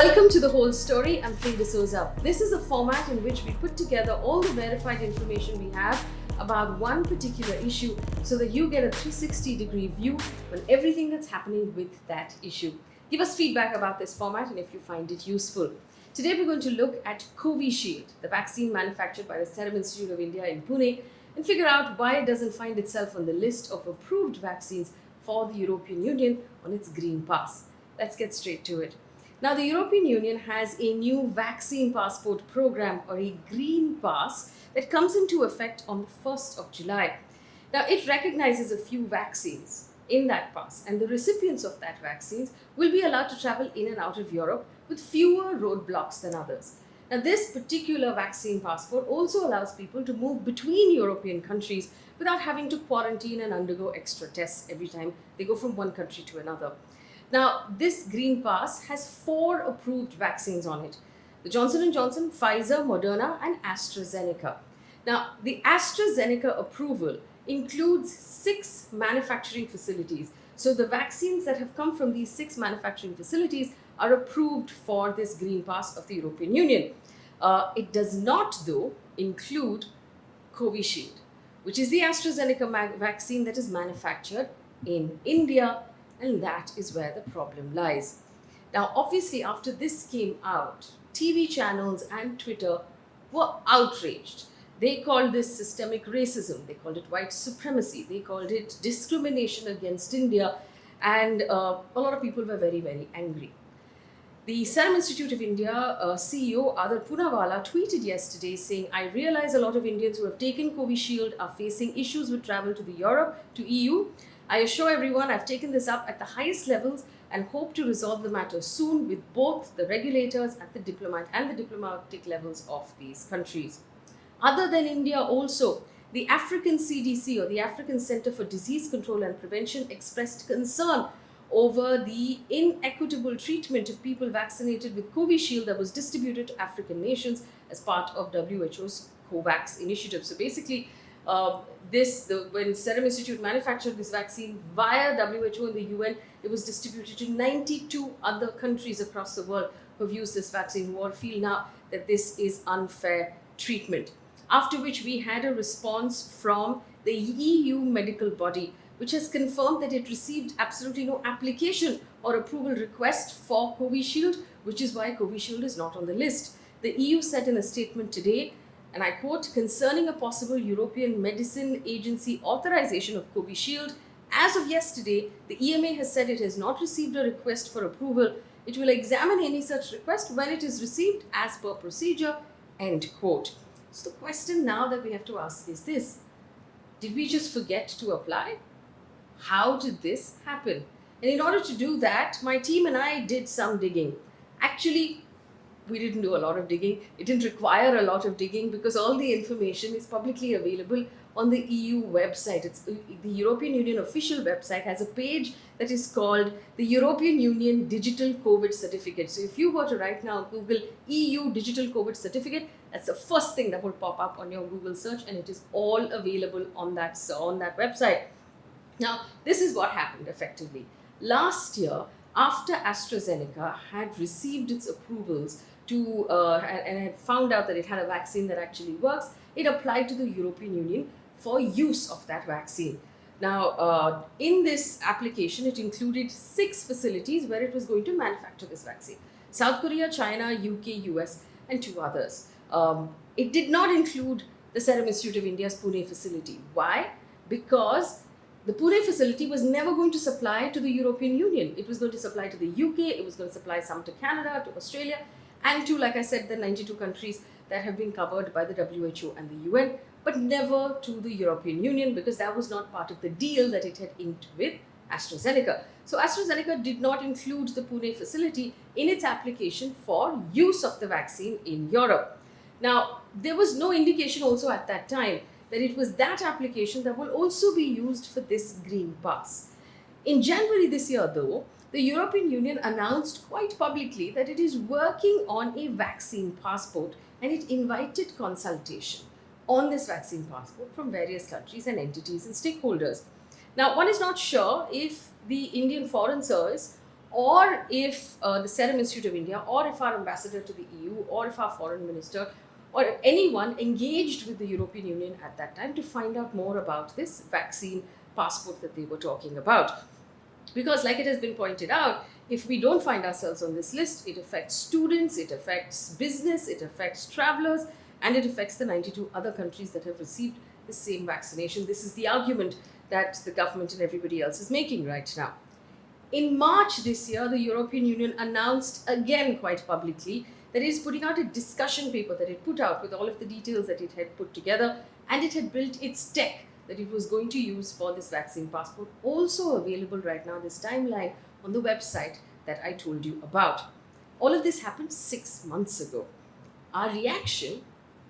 Welcome to The Whole Story. I'm Frida Souza. This is a format in which we put together all the verified information we have about one particular issue so that you get a 360-degree view on everything that's happening with that issue. Give us feedback about this format and if you find it useful. Today we're going to look at Covishield, the vaccine manufactured by the Serum Institute of India in Pune, and figure out why it doesn't find itself on the list of approved vaccines for the European Union on its Green Pass. Let's get straight to it. Now, the European Union has a new vaccine passport program, or a Green Pass, that comes into effect on the 1st of July. Now, it recognizes a few vaccines in that pass, and the recipients of that vaccines will be allowed to travel in and out of Europe with fewer roadblocks than others. Now, this particular vaccine passport also allows people to move between European countries without having to quarantine and undergo extra tests every time they go from one country to another. Now, this Green Pass has 4 approved vaccines on it: the Johnson & Johnson, Pfizer, Moderna, and AstraZeneca. Now, the AstraZeneca approval includes 6 manufacturing facilities. So the vaccines that have come from these 6 manufacturing facilities are approved for this Green Pass of the European Union. It does not, though, include Covishield, which is the AstraZeneca vaccine that is manufactured in India. And that is where the problem lies. Now, obviously, after this came out, TV channels and Twitter were outraged. They called this systemic racism. They called it white supremacy. They called it discrimination against India. And a lot of people were very, very angry. The Serum Institute of India CEO Adar Poonawalla tweeted yesterday saying, "I realize a lot of Indians who have taken Covishield are facing issues with travel to to EU. I assure everyone I've taken this up at the highest levels and hope to resolve the matter soon with both the regulators at the diplomatic levels of these countries." Other than India also, the African CDC, or the African Center for Disease Control and Prevention, expressed concern over the inequitable treatment of people vaccinated with Covishield that was distributed to African nations as part of WHO's COVAX initiative. So basically, when Serum Institute manufactured this vaccine via WHO and the UN, it was distributed to 92 other countries across the world who have used this vaccine, who all feel now that this is unfair treatment. After which we had a response from the EU medical body, which has confirmed that it received absolutely no application or approval request for Covishield, which is why Covishield is not on the list. The EU said in a statement today, and I quote, "Concerning a possible European Medicine Agency authorization of Covishield, as of yesterday, the EMA has said it has not received a request for approval. It will examine any such request when it is received as per procedure," end quote. So the question now that we have to ask is this: did we just forget to apply? How did this happen? And in order to do that, my team and I did some digging. Actually, we didn't do a lot of digging. It didn't require a lot of digging because all the information is publicly available on the EU website. It's the European Union official website has a page that is called the European Union Digital COVID Certificate. So if you were to right now Google EU Digital COVID Certificate, that's the first thing that will pop up on your Google search, and it is all available on that website. Now, this is what happened effectively. Last year, after AstraZeneca had received its approvals and had found out that it had a vaccine that actually works, it applied to the European Union for use of that vaccine. Now, in this application, it included 6 facilities where it was going to manufacture this vaccine: South Korea, China, UK, US, and 2 others. It did not include the Serum Institute of India's Pune facility. Why? Because the Pune facility was never going to supply to the European Union. It was going to supply to the UK, it was going to supply some to Canada, to Australia, and to, like I said, the 92 countries that have been covered by the WHO and the UN, but never to the European Union because that was not part of the deal that it had inked with AstraZeneca. So AstraZeneca did not include the Pune facility in its application for use of the vaccine in Europe. Now, there was no indication also at that time that it was that application that will also be used for this Green Pass. In January this year, though, the European Union announced quite publicly that it is working on a vaccine passport, and it invited consultation on this vaccine passport from various countries and entities and stakeholders. Now, one is not sure if the Indian Foreign Service or if the Serum Institute of India, or if our ambassador to the EU, or if our foreign minister, or anyone engaged with the European Union at that time to find out more about this vaccine passport that they were talking about. Because, like it has been pointed out, if we don't find ourselves on this list, it affects students, it affects business, it affects travelers, and it affects the 92 other countries that have received the same vaccination. This is the argument that the government and everybody else is making right now. In March this year, the European Union announced again quite publicly that it is putting out a discussion paper that it put out with all of the details that it had put together, and it had built its tech that it was going to use for this vaccine passport, also available right now, this timeline on the website that I told you about. All of this happened 6 months ago. Our reaction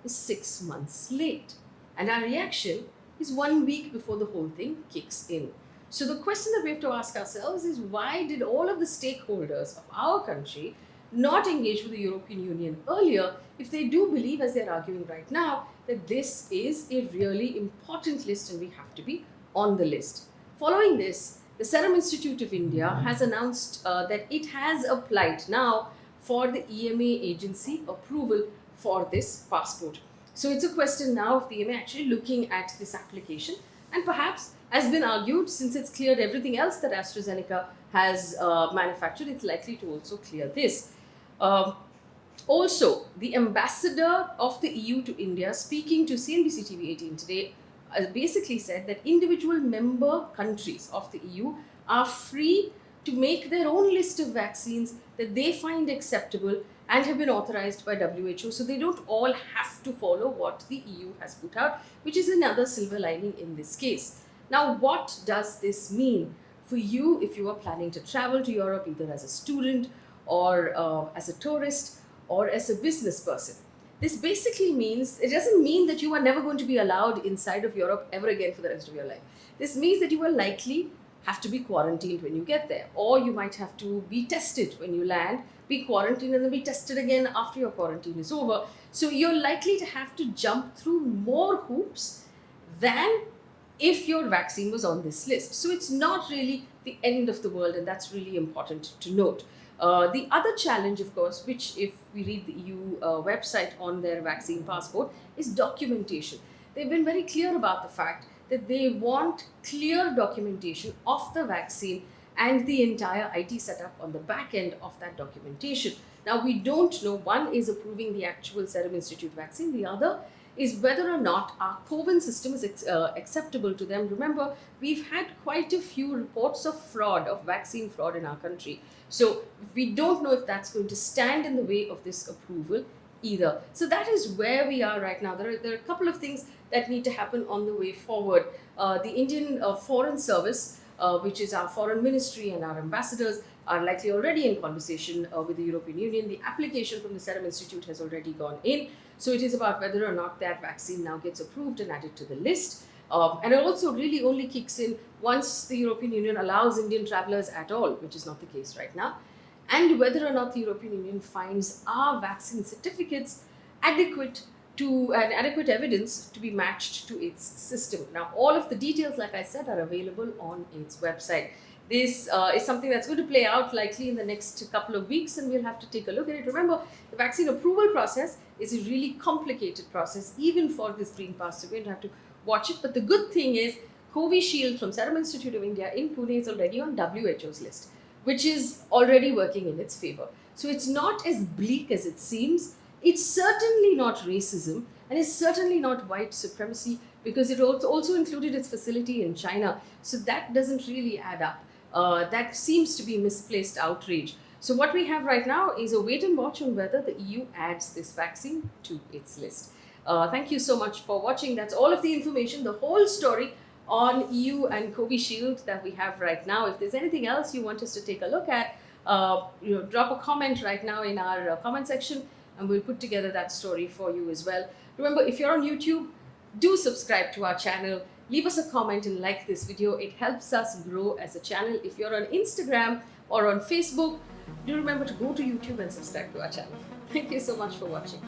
is 6 months late, and our reaction is 1 week before the whole thing kicks in. So the question that we have to ask ourselves is, why did all of the stakeholders of our country not engage with the European Union earlier if they do believe, as they're arguing right now, that this is a really important list and we have to be on the list? Following this, the Serum Institute of India has announced that it has applied now for the EMA agency approval for this passport. So it's a question now of the EMA actually looking at this application, and perhaps, has been argued, since it's cleared everything else that AstraZeneca has manufactured, it's likely to also clear this. Also, the ambassador of the EU to India, speaking to CNBC TV 18 today, basically said that individual member countries of the EU are free to make their own list of vaccines that they find acceptable and have been authorized by WHO. So they don't all have to follow what the EU has put out, which is another silver lining in this case. Now, what does this mean for you if you are planning to travel to Europe, either as a student or as a tourist or as a business person? This basically means, it doesn't mean that you are never going to be allowed inside of Europe ever again for the rest of your life. This means that you will likely have to be quarantined when you get there, or you might have to be tested when you land, be quarantined and then be tested again after your quarantine is over. So you're likely to have to jump through more hoops than if your vaccine was on this list. So it's not really the end of the world, and that's really important to note. The other challenge, of course, which if we read the EU website on their vaccine passport, is documentation. They've been very clear about the fact that they want clear documentation of the vaccine and the entire IT setup on the back end of that documentation. Now, we don't know, one is approving the actual Serum Institute vaccine, the other is whether or not our CoWIN system is acceptable to them. Remember, we've had quite a few reports of fraud, of vaccine fraud in our country. So we don't know if that's going to stand in the way of this approval either. So that is where we are right now. There are a couple of things that need to happen on the way forward. The Indian Foreign Service, which is our foreign ministry, and our ambassadors are likely already in conversation with the European Union. The application from the Serum Institute has already gone in. So it is about whether or not that vaccine now gets approved and added to the list. And it also really only kicks in once the European Union allows Indian travelers at all, which is not the case right now. And whether or not the European Union finds our vaccine certificates adequate to an adequate evidence to be matched to its system. Now, all of the details, like I said, are available on its website. This is something that's going to play out likely in the next couple of weeks, and we'll have to take a look at it. Remember, the vaccine approval process is a really complicated process, even for this green pass. So we're going to have to watch it. But the good thing is, Covishield from Serum Institute of India in Pune is already on WHO's list, which is already working in its favor. So it's not as bleak as it seems. It's certainly not racism, and it's certainly not white supremacy, because it also included its facility in China. So that doesn't really add up. That seems to be misplaced outrage. So what we have right now is a wait and watch on whether the EU adds this vaccine to its list. Thank you so much for watching. That's all of the information, the whole story on EU and Covishield that we have right now. If there's anything else you want us to take a look at, drop a comment right now in our comment section, and we'll put together that story for you as well. Remember, if you're on YouTube, do subscribe to our channel. Leave us a comment and like this video. It helps us grow as a channel. If you're on Instagram or on Facebook, do remember to go to YouTube and subscribe to our channel. Thank you so much for watching.